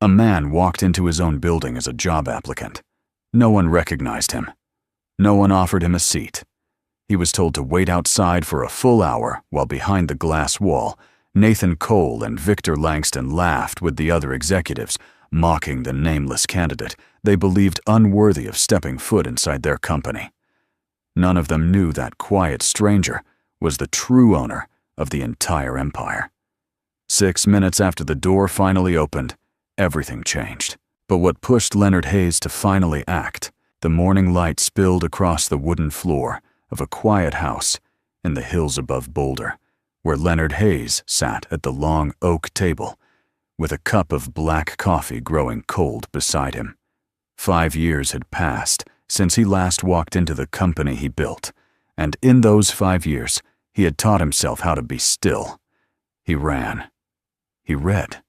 A man walked into his own building as a job applicant. No one recognized him. No one offered him a seat. He was told to wait outside for a full hour while behind the glass wall, Nathan Cole and Victor Langston laughed with the other executives, mocking the nameless candidate they believed unworthy of stepping foot inside their company. None of them knew that quiet stranger was the true owner of the entire empire. 6 minutes after the door finally opened, everything changed. But what pushed Leonard Hayes to finally act? The morning light spilled across the wooden floor of a quiet house in the hills above Boulder, where Leonard Hayes sat at the long oak table with a cup of black coffee growing cold beside him. 5 years had passed since he last walked into the company he built, and in those 5 years, he had taught himself how to be still. He ran. He read.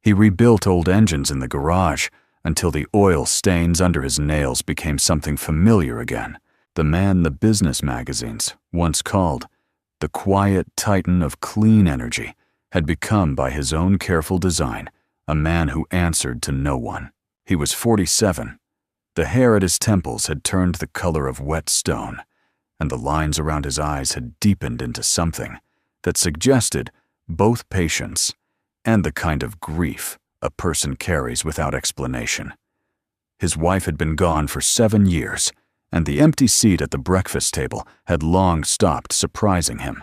He rebuilt old engines in the garage until the oil stains under his nails became something familiar again. The man the business magazines once called the quiet titan of clean energy had become, by his own careful design, a man who answered to no one. He was 47. The hair at his temples had turned the color of wet stone, and the lines around his eyes had deepened into something that suggested both patience and the kind of grief a person carries without explanation. His wife had been gone for 7 years, and the empty seat at the breakfast table had long stopped surprising him.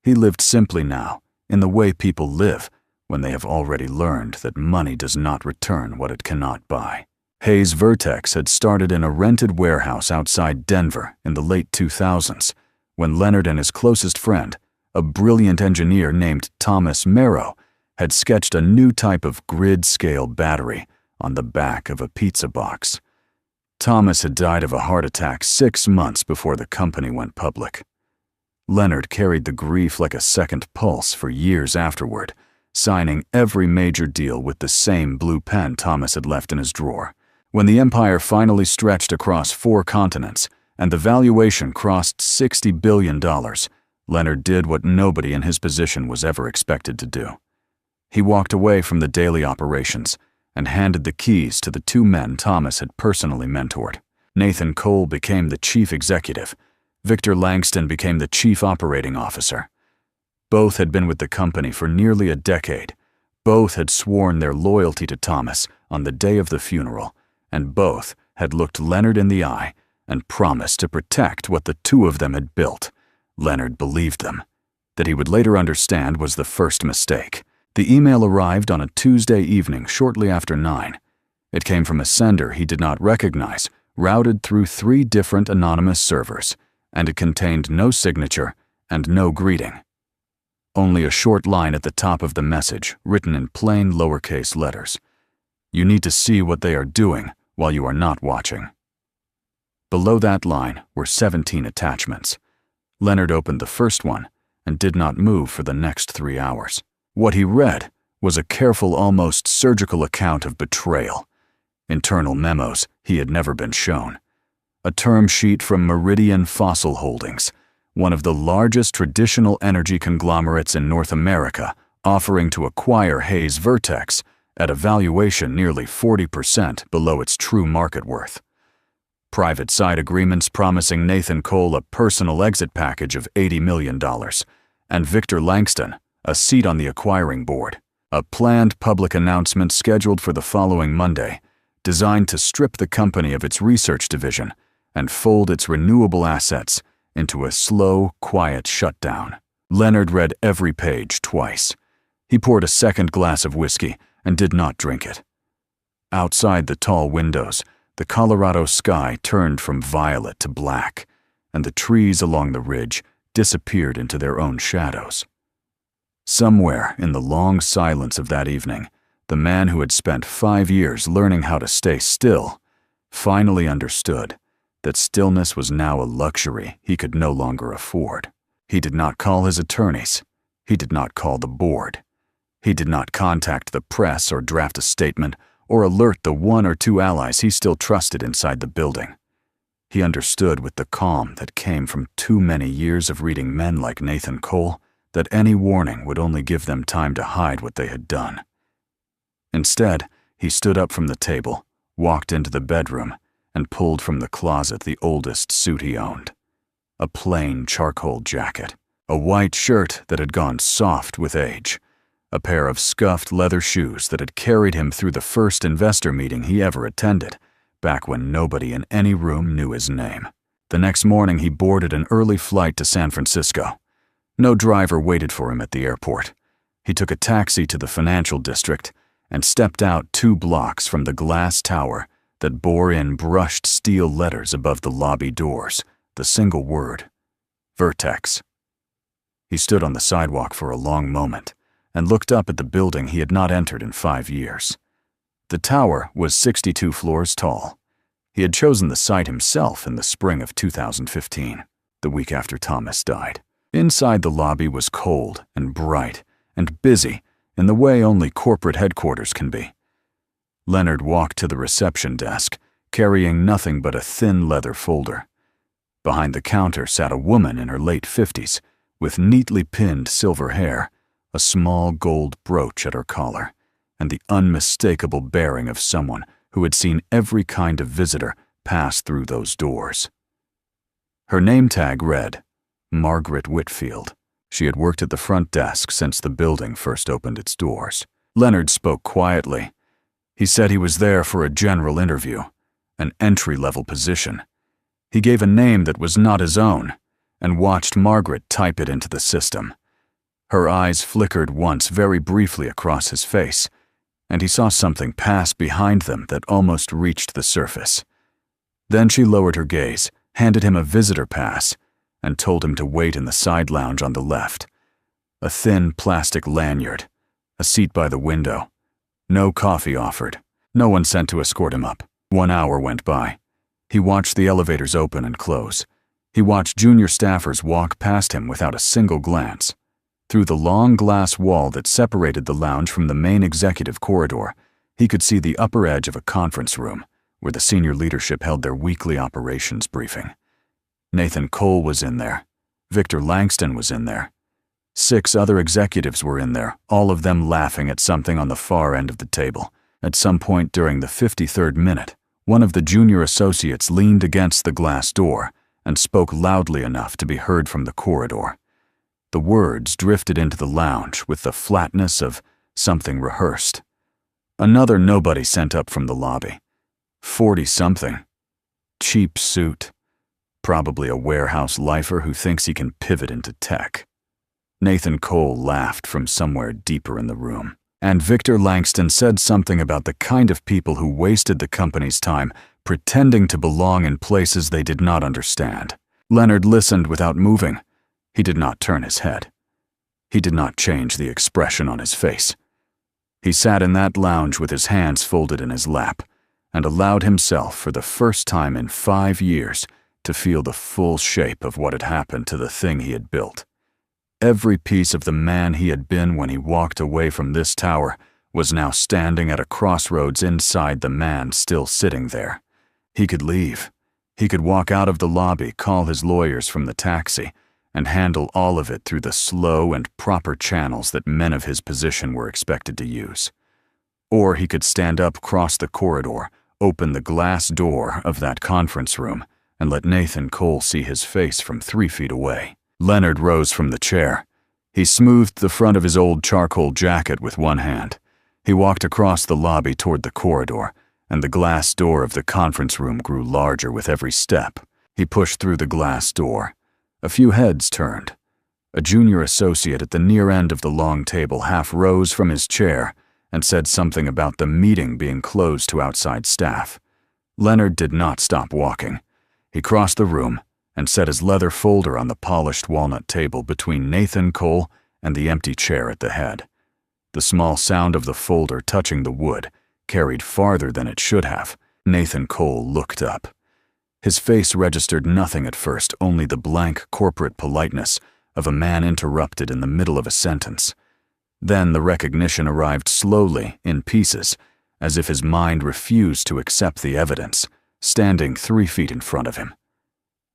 He lived simply now, in the way people live when they have already learned that money does not return what it cannot buy. Hayes Vertex had started in a rented warehouse outside Denver in the late 2000s, when Leonard and his closest friend, a brilliant engineer named Thomas Merrow, had sketched a new type of grid-scale battery on the back of a pizza box. Thomas had died of a heart attack 6 months before the company went public. Leonard carried the grief like a second pulse for years afterward, signing every major deal with the same blue pen Thomas had left in his drawer. When the empire finally stretched across 4 continents and the valuation crossed $60 billion, Leonard did what nobody in his position was ever expected to do. He walked away from the daily operations and handed the keys to the 2 men Thomas had personally mentored. Nathan Cole became the chief executive. Victor Langston became the chief operating officer. Both had been with the company for nearly a decade. Both had sworn their loyalty to Thomas on the day of the funeral, and both had looked Leonard in the eye and promised to protect what the 2 of them had built. Leonard believed them. That he would later understand was the first mistake. The email arrived on a Tuesday evening shortly after 9. It came from a sender he did not recognize, routed through 3 different anonymous servers, and it contained no signature and no greeting. Only a short line at the top of the message, written in plain lowercase letters. You need to see what they are doing while you are not watching. Below that line were 17 attachments. Leonard opened the first one and did not move for the next 3 hours. What he read was a careful, almost surgical account of betrayal. Internal memos he had never been shown. A term sheet from Meridian Fossil Holdings, one of the largest traditional energy conglomerates in North America, offering to acquire Hayes Vertex at a valuation nearly 40% below its true market worth. Private side agreements promising Nathan Cole a personal exit package of $80 million, and Victor Langston a seat on the acquiring board. A planned public announcement scheduled for the following Monday, designed to strip the company of its research division and fold its renewable assets into a slow, quiet shutdown. Leonard read every page twice. He poured a second glass of whiskey and did not drink it. Outside the tall windows, the Colorado sky turned from violet to black, and the trees along the ridge disappeared into their own shadows. Somewhere in the long silence of that evening, the man who had spent 5 years learning how to stay still finally understood that stillness was now a luxury he could no longer afford. He did not call his attorneys. He did not call the board. He did not contact the press or draft a statement or alert the 1 or 2 allies he still trusted inside the building. He understood with the calm that came from too many years of reading men like Nathan Cole that any warning would only give them time to hide what they had done. Instead, he stood up from the table, walked into the bedroom, and pulled from the closet the oldest suit he owned. A plain charcoal jacket, a white shirt that had gone soft with age, a pair of scuffed leather shoes that had carried him through the first investor meeting he ever attended, back when nobody in any room knew his name. The next morning, he boarded an early flight to San Francisco. No driver waited for him at the airport. He took a taxi to the financial district and stepped out 2 blocks from the glass tower that bore in brushed steel letters above the lobby doors, the single word, Vertex. He stood on the sidewalk for a long moment and looked up at the building he had not entered in 5 years. The tower was 62 floors tall. He had chosen the site himself in the spring of 2015, the week after Thomas died. Inside, the lobby was cold and bright and busy in the way only corporate headquarters can be. Leonard walked to the reception desk, carrying nothing but a thin leather folder. Behind the counter sat a woman in her late 50s, with neatly pinned silver hair, a small gold brooch at her collar, and the unmistakable bearing of someone who had seen every kind of visitor pass through those doors. Her name tag read, Margaret Whitfield. She had worked at the front desk since the building first opened its doors. Leonard spoke quietly. He said he was there for a general interview, an entry-level position. He gave a name that was not his own, and watched Margaret type it into the system. Her eyes flickered once very briefly across his face, and he saw something pass behind them that almost reached the surface. Then she lowered her gaze, handed him a visitor pass, and told him to wait in the side lounge on the left. A thin plastic lanyard, a seat by the window. No coffee offered. No one sent to escort him up. 1 hour went by. He watched the elevators open and close. He watched junior staffers walk past him without a single glance. Through the long glass wall that separated the lounge from the main executive corridor, he could see the upper edge of a conference room where the senior leadership held their weekly operations briefing. Nathan Cole was in there. Victor Langston was in there. 6 other executives were in there, all of them laughing at something on the far end of the table. At some point during the 53rd minute, one of the junior associates leaned against the glass door and spoke loudly enough to be heard from the corridor. The words drifted into the lounge with the flatness of something rehearsed. Another nobody sent up from the lobby. 40-something. Cheap suit. Probably a warehouse lifer who thinks he can pivot into tech. Nathan Cole laughed from somewhere deeper in the room. And Victor Langston said something about the kind of people who wasted the company's time pretending to belong in places they did not understand. Leonard listened without moving. He did not turn his head. He did not change the expression on his face. He sat in that lounge with his hands folded in his lap and allowed himself, for the first time in 5 years, to feel the full shape of what had happened to the thing he had built. Every piece of the man he had been when he walked away from this tower was now standing at a crossroads inside the man still sitting there. He could leave. He could walk out of the lobby, call his lawyers from the taxi, and handle all of it through the slow and proper channels that men of his position were expected to use. Or he could stand up across the corridor, open the glass door of that conference room, and let Nathan Cole see his face from 3 feet away. Leonard rose from the chair. He smoothed the front of his old charcoal jacket with one hand. He walked across the lobby toward the corridor, and the glass door of the conference room grew larger with every step. He pushed through the glass door. A few heads turned. A junior associate at the near end of the long table half rose from his chair and said something about the meeting being closed to outside staff. Leonard did not stop walking. He crossed the room and set his leather folder on the polished walnut table between Nathan Cole and the empty chair at the head. The small sound of the folder touching the wood carried farther than it should have. Nathan Cole looked up. His face registered nothing at first, only the blank corporate politeness of a man interrupted in the middle of a sentence. Then the recognition arrived slowly, in pieces, as if his mind refused to accept the evidence, standing 3 feet in front of him.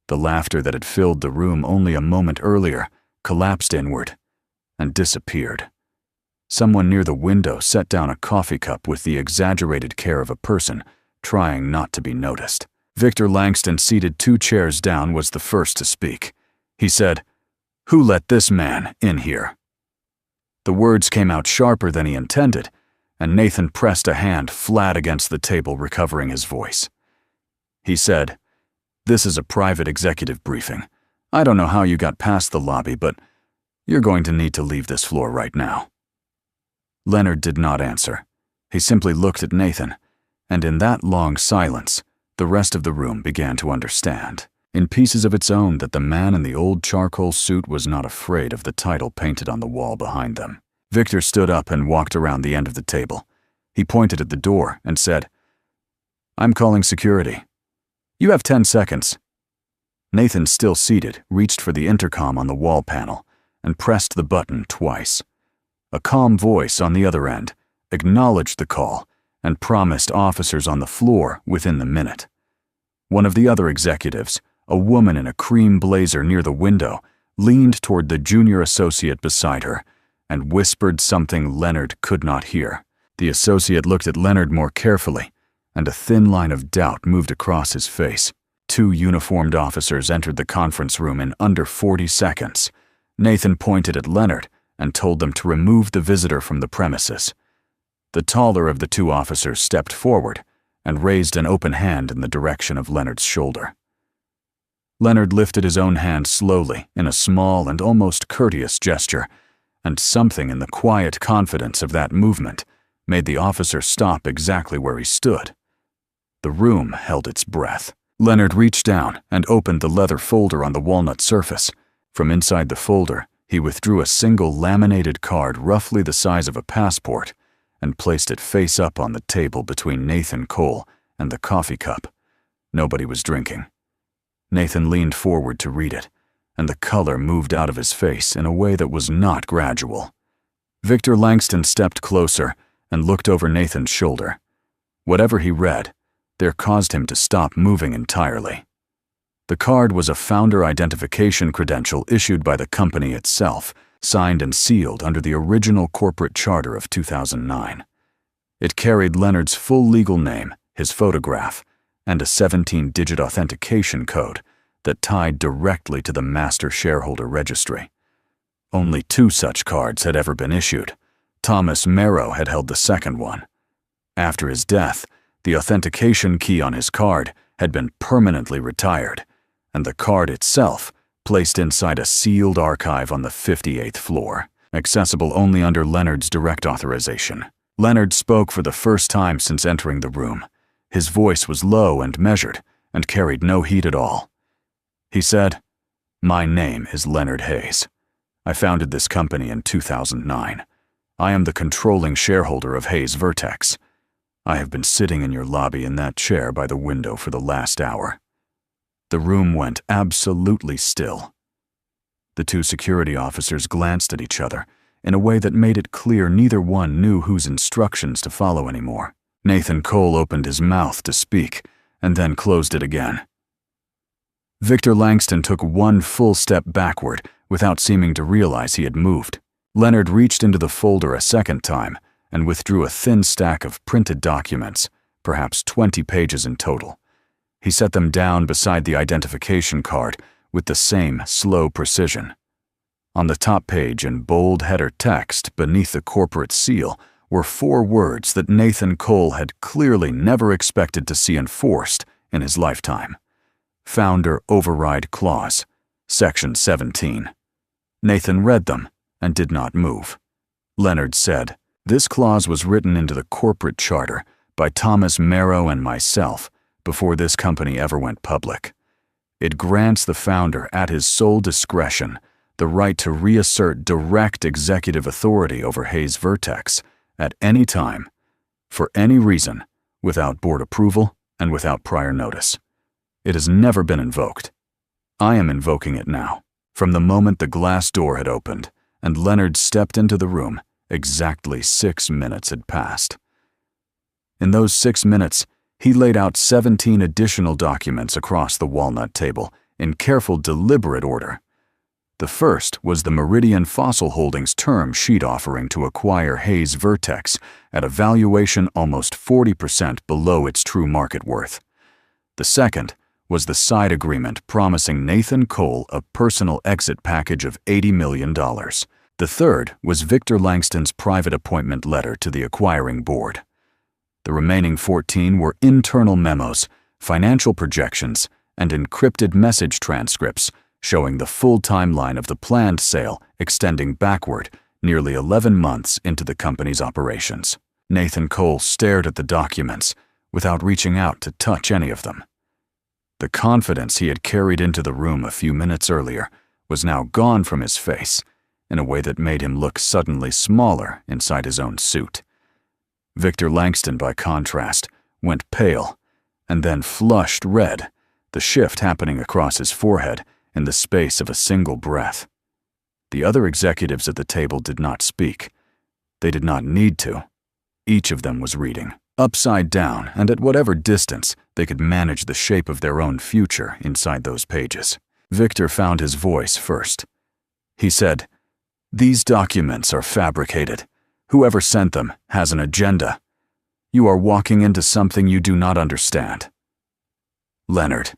The laughter that had filled the room only a moment earlier collapsed inward and disappeared. Someone near the window set down a coffee cup with the exaggerated care of a person trying not to be noticed. Victor Langston, seated 2 chairs down, was the first to speak. He said, "Who let this man in here?" The words came out sharper than he intended, and Nathan pressed a hand flat against the table, recovering his voice. He said, "This is a private executive briefing. I don't know how you got past the lobby, but you're going to need to leave this floor right now." Leonard did not answer. He simply looked at Nathan, and in that long silence, the rest of the room began to understand, in pieces of its own, that the man in the old charcoal suit was not afraid of the title painted on the wall behind them. Victor stood up and walked around the end of the table. He pointed at the door and said, "I'm calling security. You have 10 seconds. Nathan, still seated, reached for the intercom on the wall panel and pressed the button twice. A calm voice on the other end acknowledged the call and promised officers on the floor within the minute. One of the other executives, a woman in a cream blazer near the window, leaned toward the junior associate beside her and whispered something Leonard could not hear. The associate looked at Leonard more carefully, and a thin line of doubt moved across his face. 2 uniformed officers entered the conference room in under 40 seconds. Nathan pointed at Leonard and told them to remove the visitor from the premises. The taller of the 2 officers stepped forward and raised an open hand in the direction of Leonard's shoulder. Leonard lifted his own hand slowly in a small and almost courteous gesture, and something in the quiet confidence of that movement made the officer stop exactly where he stood. The room held its breath. Leonard reached down and opened the leather folder on the walnut surface. From inside the folder, he withdrew a single laminated card roughly the size of a passport and placed it face up on the table between Nathan Cole and the coffee cup. Nobody was drinking. Nathan leaned forward to read it, and the color moved out of his face in a way that was not gradual. Victor Langston stepped closer and looked over Nathan's shoulder. Whatever he read, there caused him to stop moving entirely. The card was a founder identification credential issued by the company itself, signed and sealed under the original corporate charter of 2009. It carried Leonard's full legal name, his photograph, and a 17-digit authentication code that tied directly to the master shareholder registry. Only 2 such cards had ever been issued. Thomas Merrow had held the second one. After his death, the authentication key on his card had been permanently retired, and the card itself placed inside a sealed archive on the 58th floor, accessible only under Leonard's direct authorization. Leonard spoke for the first time since entering the room. His voice was low and measured, and carried no heat at all. He said, "My name is Leonard Hayes. I founded this company in 2009. I am the controlling shareholder of Hayes Vertex. I have been sitting in your lobby in that chair by the window for the last hour." The room went absolutely still. The 2 security officers glanced at each other in a way that made it clear neither one knew whose instructions to follow anymore. Nathan Cole opened his mouth to speak and then closed it again. Victor Langston took 1 full step backward without seeming to realize he had moved. Leonard reached into the folder a second time and withdrew a thin stack of printed documents, perhaps 20 pages in total. He set them down beside the identification card with the same slow precision. On the top page in bold header text beneath the corporate seal were 4 words that Nathan Cole had clearly never expected to see enforced in his lifetime. Founder Override Clause, Section 17. Nathan read them and did not move. Leonard said, "This clause was written into the corporate charter by Thomas Merrow and myself before this company ever went public. It grants the founder, at his sole discretion, the right to reassert direct executive authority over Hayes Vertex at any time, for any reason, without board approval and without prior notice. It has never been invoked. I am invoking it now." From the moment the glass door had opened and Leonard stepped into the room, exactly 6 minutes had passed. In those 6 minutes, he laid out 17 additional documents across the walnut table in careful, deliberate order. The first was the Meridian Fossil Holdings term sheet offering to acquire Hayes Vertex at a valuation almost 40% below its true market worth. The second was the side agreement promising Nathan Cole a personal exit package of $80 million. The third was Victor Langston's private appointment letter to the acquiring board. The remaining 14 were internal memos, financial projections, and encrypted message transcripts showing the full timeline of the planned sale extending backward nearly 11 months into the company's operations. Nathan Cole stared at the documents without reaching out to touch any of them. The confidence he had carried into the room a few minutes earlier was now gone from his face in a way that made him look suddenly smaller inside his own suit. Victor Langston, by contrast, went pale and then flushed red, the shift happening across his forehead in the space of a single breath. The other executives at the table did not speak. They did not need to. Each of them was reading, upside down and at whatever distance they could manage the shape of their own future inside those pages. Victor found his voice first. He said, "These documents are fabricated. Whoever sent them has an agenda. You are walking into something you do not understand." Leonard.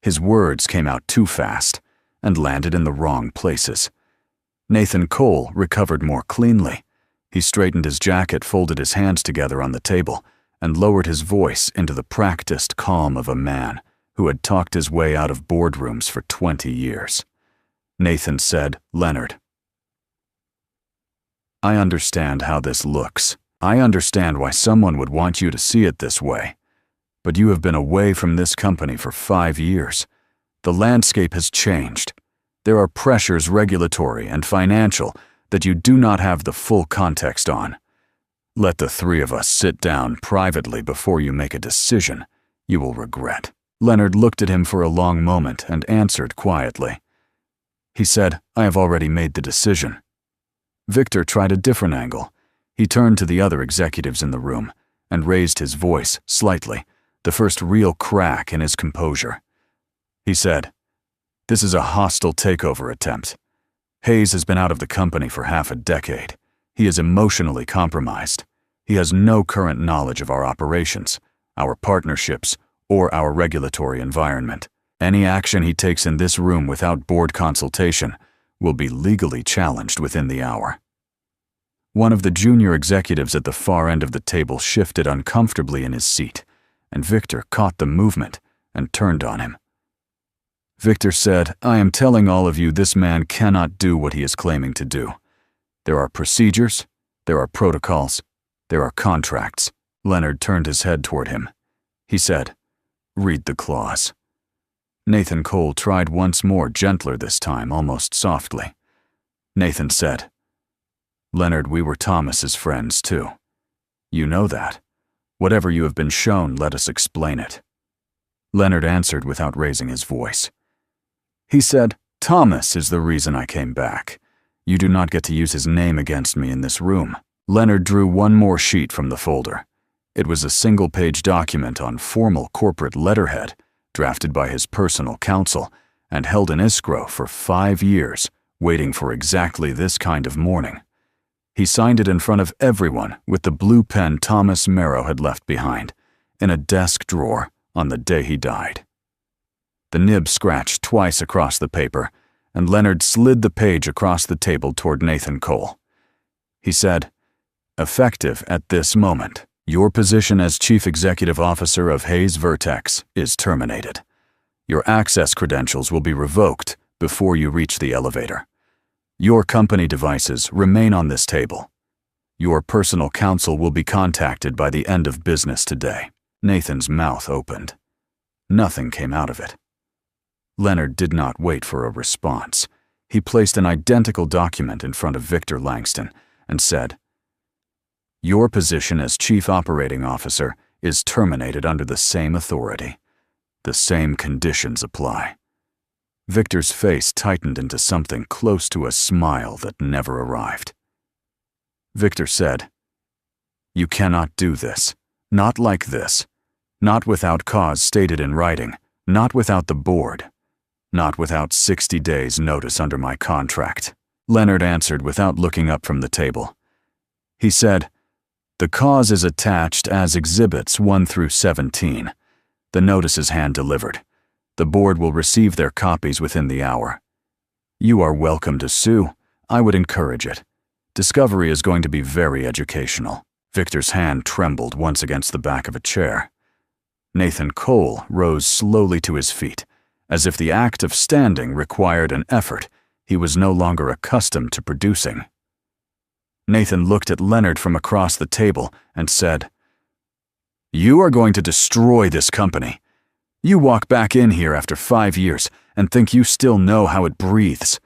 His words came out too fast and landed in the wrong places. Nathan Cole recovered more cleanly. He straightened his jacket, folded his hands together on the table, and lowered his voice into the practiced calm of a man who had talked his way out of boardrooms for 20 years. Nathan said, "Leonard, I understand how this looks. I understand why someone would want you to see it this way. But you have been away from this company for 5 years. The landscape has changed. There are pressures, regulatory and financial, that you do not have the full context on. Let the three of us sit down privately before you make a decision you will regret." Leonard looked at him for a long moment and answered quietly. He said, "I have already made the decision." Victor tried a different angle. He turned to the other executives in the room and raised his voice slightly, the first real crack in his composure. He said, "This is a hostile takeover attempt. Hayes has been out of the company for half a decade. He is emotionally compromised. He has no current knowledge of our operations, our partnerships, or our regulatory environment. Any action he takes in this room without board consultation will be legally challenged within the hour." One of the junior executives at the far end of the table shifted uncomfortably in his seat, and Victor caught the movement and turned on him. Victor said, "I am telling all of you this man cannot do what he is claiming to do. There are procedures, there are protocols, there are contracts." Leonard turned his head toward him. He said, "Read the clause." Nathan Cole tried once more, gentler this time, almost softly. Nathan said, "Leonard, we were Thomas's friends too. You know that. Whatever you have been shown, let us explain it." Leonard answered without raising his voice. He said, "Thomas is the reason I came back. You do not get to use his name against me in this room." Leonard drew one more sheet from the folder. It was a single-page document on formal corporate letterhead, drafted by his personal counsel and held in escrow for 5 years, waiting for exactly this kind of morning. He signed it in front of everyone with the blue pen Thomas Merrow had left behind, in a desk drawer on the day he died. The nib scratched twice across the paper, and Leonard slid the page across the table toward Nathan Cole. He said, "Effective at this moment, your position as Chief Executive Officer of Hayes Vertex is terminated. Your access credentials will be revoked before you reach the elevator. Your company devices remain on this table. Your personal counsel will be contacted by the end of business today." Nathan's mouth opened. Nothing came out of it. Leonard did not wait for a response. He placed an identical document in front of Victor Langston and said, "Your position as Chief Operating Officer is terminated under the same authority. The same conditions apply." Victor's face tightened into something close to a smile that never arrived. Victor said, "You cannot do this. Not like this. Not without cause stated in writing. Not without the board. Not without 60 days' notice under my contract, Leonard answered without looking up from the table. He said, "The cause is attached as Exhibits 1 through 17. The notice is hand-delivered. The board will receive their copies within the hour. You are welcome to sue. I would encourage it. Discovery is going to be very educational." Victor's hand trembled once against the back of a chair. Nathan Cole rose slowly to his feet, as if the act of standing required an effort he was no longer accustomed to producing. Nathan looked at Leonard from across the table and said, "You are going to destroy this company. You walk back in here after 5 years and think you still know how it breathes.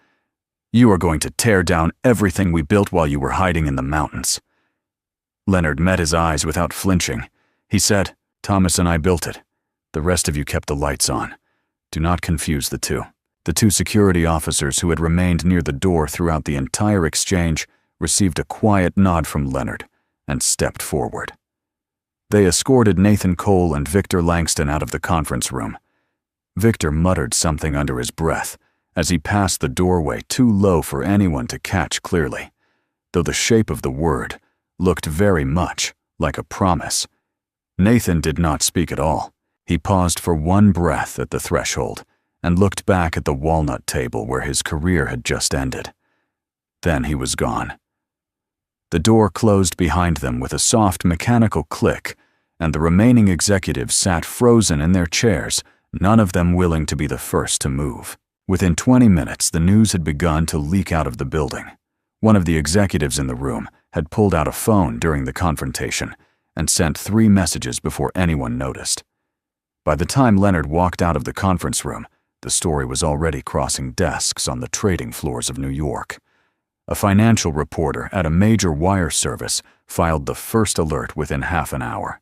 You are going to tear down everything we built while you were hiding in the mountains." Leonard met his eyes without flinching. He said, "Thomas and I built it. The rest of you kept the lights on. Do not confuse the two." The 2 security officers who had remained near the door throughout the entire exchange received a quiet nod from Leonard and stepped forward. They escorted Nathan Cole and Victor Langston out of the conference room. Victor muttered something under his breath as he passed the doorway too low for anyone to catch clearly, though the shape of the word looked very much like a promise. Nathan did not speak at all. He paused for one breath at the threshold and looked back at the walnut table where his career had just ended. Then he was gone. The door closed behind them with a soft mechanical click, and the remaining executives sat frozen in their chairs, none of them willing to be the first to move. Within 20 minutes, the news had begun to leak out of the building. One of the executives in the room had pulled out a phone during the confrontation and sent 3 messages before anyone noticed. By the time Leonard walked out of the conference room, the story was already crossing desks on the trading floors of New York. A financial reporter at a major wire service filed the first alert within half an hour.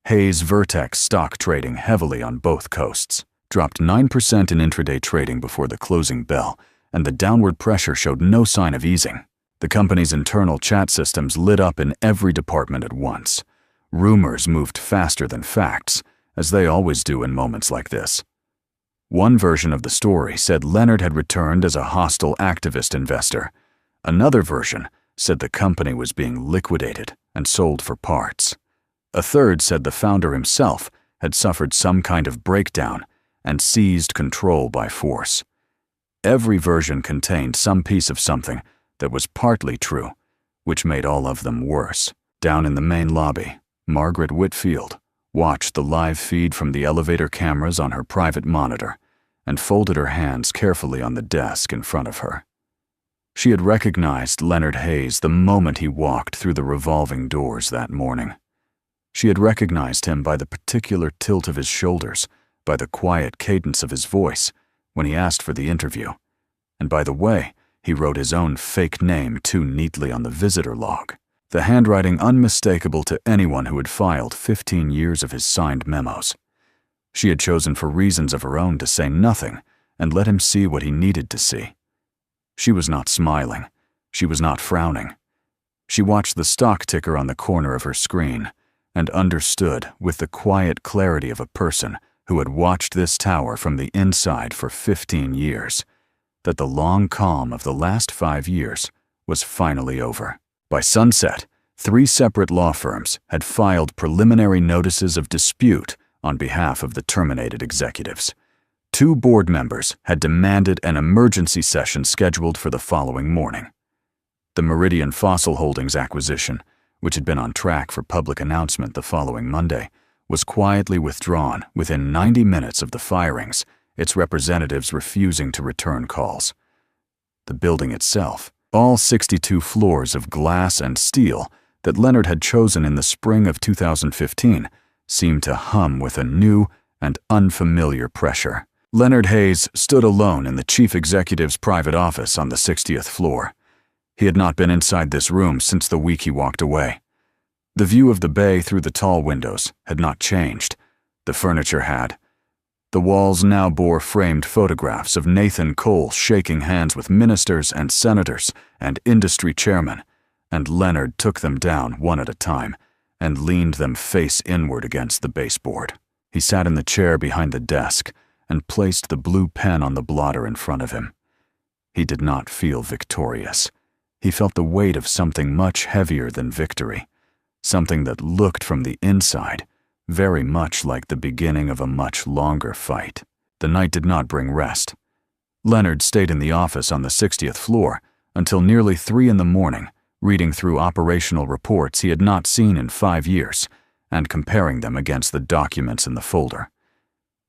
Hayes Vertex stock trading heavily on both coasts dropped 9% in intraday trading before the closing bell, and the downward pressure showed no sign of easing. The company's internal chat systems lit up in every department at once. Rumors moved faster than facts, as they always do in moments like this. One version of the story said Leonard had returned as a hostile activist investor. Another version said the company was being liquidated and sold for parts. A third said the founder himself had suffered some kind of breakdown and seized control by force. Every version contained some piece of something that was partly true, which made all of them worse. Down in the main lobby, Margaret Whitfield watched the live feed from the elevator cameras on her private monitor and folded her hands carefully on the desk in front of her. She had recognized Leonard Hayes the moment he walked through the revolving doors that morning. She had recognized him by the particular tilt of his shoulders, by the quiet cadence of his voice when he asked for the interview, and by the way he wrote his own fake name too neatly on the visitor log, the handwriting unmistakable to anyone who had filed 15 years of his signed memos. She had chosen for reasons of her own to say nothing and let him see what he needed to see. She was not smiling. She was not frowning. She watched the stock ticker on the corner of her screen and understood with the quiet clarity of a person who had watched this tower from the inside for 15 years, that the long calm of the last 5 years was finally over. By sunset, 3 separate law firms had filed preliminary notices of dispute on behalf of the terminated executives. 2 board members had demanded an emergency session scheduled for the following morning. The Meridian Fossil Holdings acquisition, which had been on track for public announcement the following Monday, was quietly withdrawn within 90 minutes of the firings, its representatives refusing to return calls. The building itself, all 62 floors of glass and steel that Leonard had chosen in the spring of 2015, seemed to hum with a new and unfamiliar pressure. Leonard Hayes stood alone in the chief executive's private office on the 60th floor. He had not been inside this room since the week he walked away. The view of the bay through the tall windows had not changed. The furniture had. The walls now bore framed photographs of Nathan Cole shaking hands with ministers and senators and industry chairmen, and Leonard took them down one at a time and leaned them face inward against the baseboard. He sat in the chair behind the desk and placed the blue pen on the blotter in front of him. He did not feel victorious. He felt the weight of something much heavier than victory, something that looked from the inside very much like the beginning of a much longer fight. The night did not bring rest. Leonard stayed in the office on the 60th floor until nearly 3 in the morning, reading through operational reports he had not seen in 5 years and comparing them against the documents in the folder.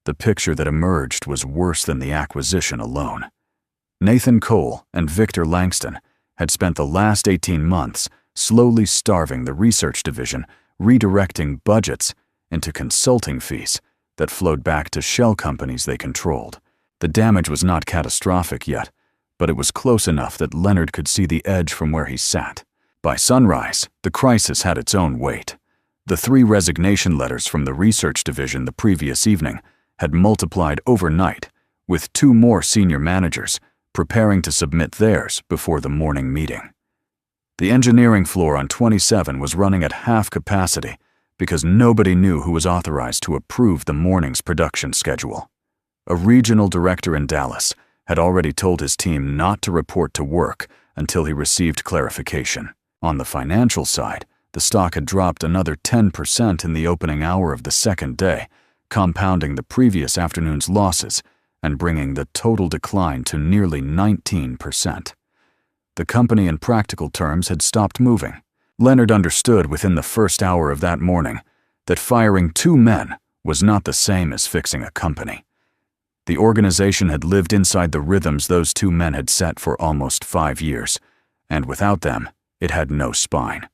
The picture that emerged was worse than the acquisition alone. Nathan Cole and Victor Langston had spent the last 18 months slowly starving the research division, redirecting budgets into consulting fees that flowed back to shell companies they controlled. The damage was not catastrophic yet, but it was close enough that Leonard could see the edge from where he sat. By sunrise, the crisis had its own weight. The 3 resignation letters from the research division the previous evening had multiplied overnight, with 2 more senior managers preparing to submit theirs before the morning meeting. The engineering floor on 27 was running at half capacity because nobody knew who was authorized to approve the morning's production schedule. A regional director in Dallas had already told his team not to report to work until he received clarification. On the financial side, the stock had dropped another 10% in the opening hour of the second day, compounding the previous afternoon's losses and bringing the total decline to nearly 19%. The company in practical terms had stopped moving. Leonard understood within the first hour of that morning that firing 2 men was not the same as fixing a company. The organization had lived inside the rhythms those 2 men had set for almost 5 years, and without them, it had no spine.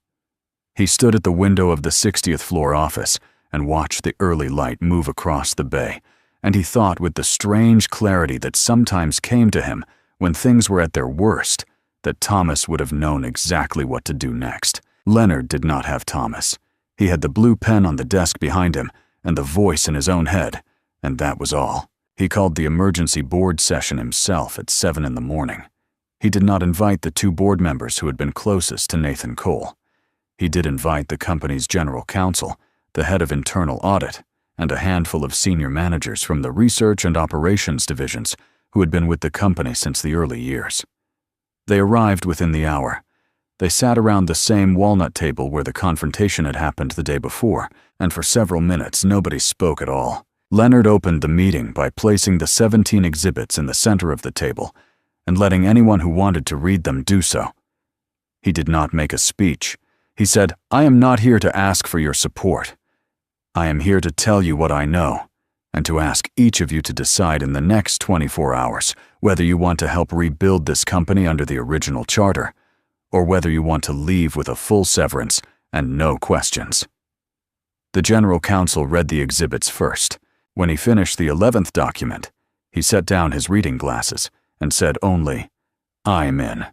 He stood at the window of the 60th floor office and watched the early light move across the bay, and he thought with the strange clarity that sometimes came to him when things were at their worst that Thomas would have known exactly what to do next. Leonard did not have Thomas. He had the blue pen on the desk behind him and the voice in his own head, and that was all. He called the emergency board session himself at 7 in the morning. He did not invite the 2 board members who had been closest to Nathan Cole. He did invite the company's general counsel, the head of internal audit, and a handful of senior managers from the research and operations divisions who had been with the company since the early years. They arrived within the hour. They sat around the same walnut table where the confrontation had happened the day before, and for several minutes nobody spoke at all. Leonard opened the meeting by placing the 17 exhibits in the center of the table and letting anyone who wanted to read them do so. He did not make a speech. He said, "I am not here to ask for your support. I am here to tell you what I know, and to ask each of you to decide in the next 24 hours whether you want to help rebuild this company under the original charter, or whether you want to leave with a full severance and no questions." The general counsel read the exhibits first. When he finished the 11th document, he set down his reading glasses and said only, "I'm in."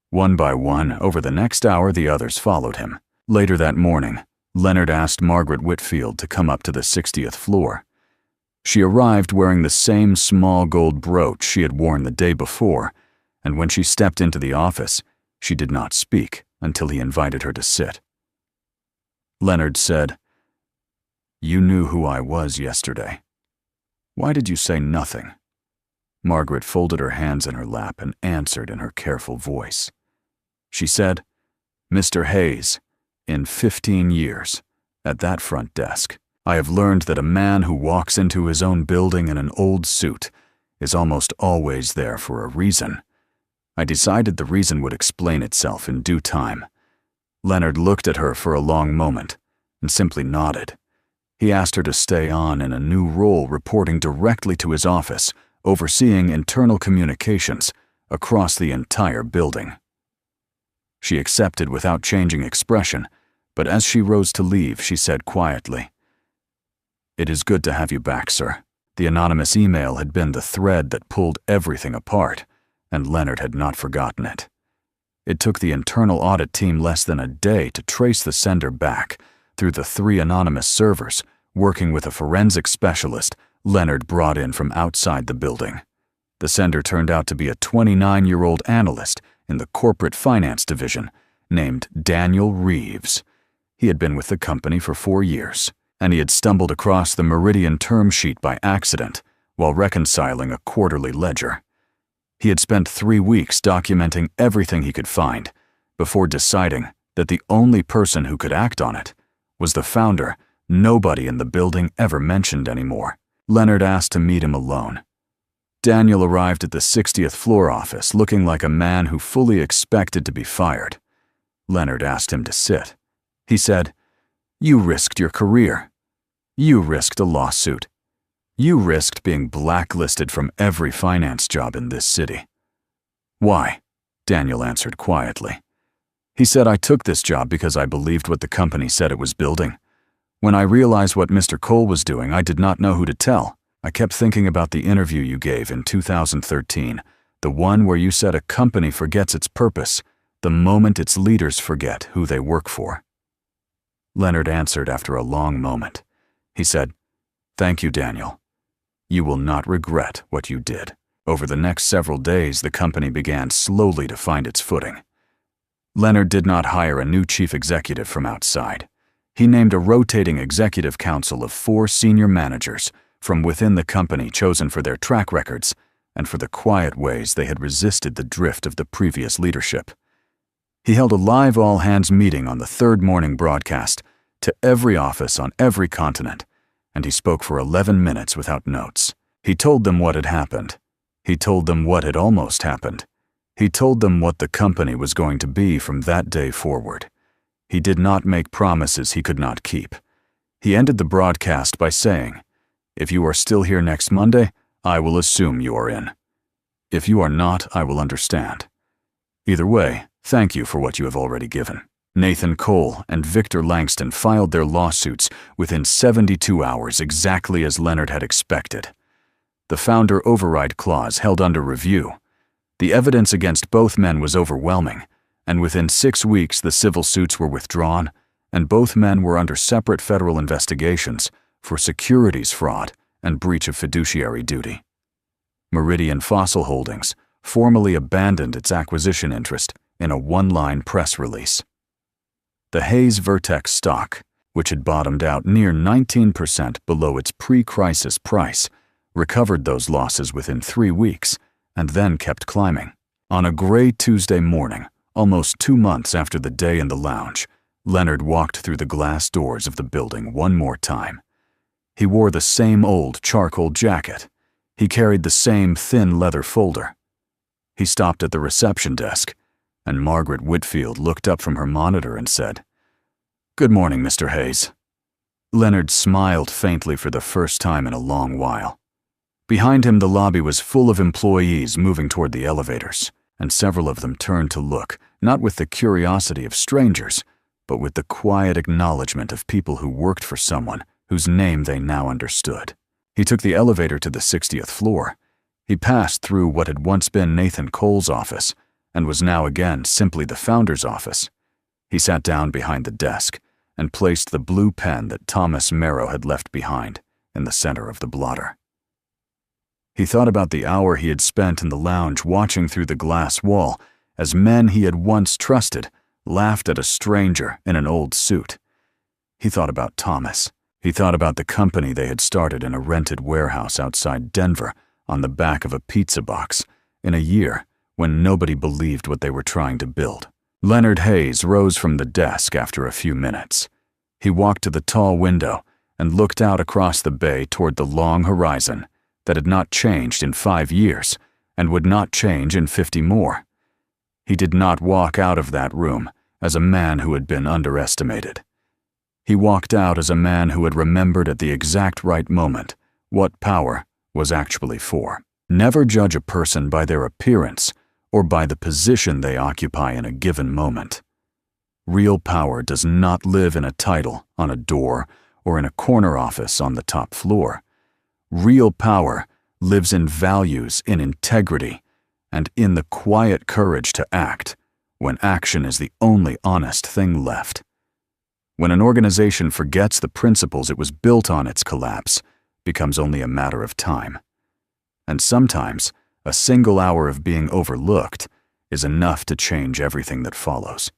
One by one, over the next hour, the others followed him. Later that morning, Leonard asked Margaret Whitfield to come up to the 60th floor. She arrived wearing the same small gold brooch she had worn the day before, and when she stepped into the office, she did not speak until he invited her to sit. Leonard said, "You knew who I was yesterday. Why did you say nothing?" Margaret folded her hands in her lap and answered in her careful voice. She said, "Mr. Hayes, in 15 years, at that front desk, I have learned that a man who walks into his own building in an old suit is almost always there for a reason. I decided the reason would explain itself in due time." Leonard looked at her for a long moment and simply nodded. He asked her to stay on in a new role reporting directly to his office, overseeing internal communications across the entire building. She accepted without changing expression, but as she rose to leave, she said quietly, "It is good to have you back, sir." The anonymous email had been the thread that pulled everything apart, and Leonard had not forgotten it. It took the internal audit team less than a day to trace the sender back through the 3 anonymous servers, working with a forensic specialist Leonard brought in from outside the building. The sender turned out to be a 29-year-old analyst in the corporate finance division named Daniel Reeves. He had been with the company for 4 years, and he had stumbled across the Meridian term sheet by accident while reconciling a quarterly ledger. He had spent 3 weeks documenting everything he could find before deciding that the only person who could act on it was the founder nobody in the building ever mentioned anymore. Leonard asked to meet him alone. Daniel arrived at the 60th floor office looking like a man who fully expected to be fired. Leonard asked him to sit. He said, "You risked your career. You risked a lawsuit. You risked being blacklisted from every finance job in this city." "Why?" Daniel answered quietly. He said, "I took this job because I believed what the company said it was building. When I realized what Mr. Cole was doing, I did not know who to tell. I kept thinking about the interview you gave in 2013, the one where you said a company forgets its purpose the moment its leaders forget who they work for." Leonard answered after a long moment. He said, "Thank you, Daniel. You will not regret what you did." Over the next several days, the company began slowly to find its footing. Leonard did not hire a new chief executive from outside. He named a rotating executive council of 4 senior managers from within the company chosen for their track records and for the quiet ways they had resisted the drift of the previous leadership. He held a live all-hands meeting on the 3rd morning broadcast to every office on every continent, and he spoke for 11 minutes without notes. He told them what had happened. He told them what had almost happened. He told them what the company was going to be from that day forward. He did not make promises he could not keep. He ended the broadcast by saying, "If you are still here next Monday, I will assume you are in. If you are not, I will understand. Either way, thank you for what you have already given." Nathan Cole and Victor Langston filed their lawsuits within 72 hours, exactly as Leonard had expected. The founder override clause held under review. The evidence against both men was overwhelming, and within 6 weeks the civil suits were withdrawn, and both men were under separate federal investigations for securities fraud and breach of fiduciary duty. Meridian Fossil Holdings formally abandoned its acquisition interest in a one-line press release. The Hayes Vertex stock, which had bottomed out near 19% below its pre-crisis price, recovered those losses within 3 weeks and then kept climbing. On a gray Tuesday morning, almost 2 months after the day in the lounge, Leonard walked through the glass doors of the building one more time. He wore the same old charcoal jacket. He carried the same thin leather folder. He stopped at the reception desk, and Margaret Whitfield looked up from her monitor and said, "Good morning, Mr. Hayes." Leonard smiled faintly for the first time in a long while. Behind him, the lobby was full of employees moving toward the elevators, and several of them turned to look, not with the curiosity of strangers, but with the quiet acknowledgement of people who worked for someone whose name they now understood. He took the elevator to the 60th floor. He passed through what had once been Nathan Cole's office and was now again simply the founder's office. He sat down behind the desk and placed the blue pen that Thomas Merrow had left behind in the center of the blotter. He thought about the hour he had spent in the lounge watching through the glass wall as men he had once trusted laughed at a stranger in an old suit. He thought about Thomas. He thought about the company they had started in a rented warehouse outside Denver on the back of a pizza box in a year when nobody believed what they were trying to build. Leonard Hayes rose from the desk after a few minutes. He walked to the tall window and looked out across the bay toward the long horizon that had not changed in 5 years and would not change in 50 more. He did not walk out of that room as a man who had been underestimated. He walked out as a man who had remembered at the exact right moment what power was actually for. Never judge a person by their appearance or by the position they occupy in a given moment. Real power does not live in a title on a door or in a corner office on the top floor. Real power lives in values, in integrity, and in the quiet courage to act when action is the only honest thing left. When an organization forgets the principles it was built on, its collapse becomes only a matter of time. And sometimes, a single hour of being overlooked is enough to change everything that follows.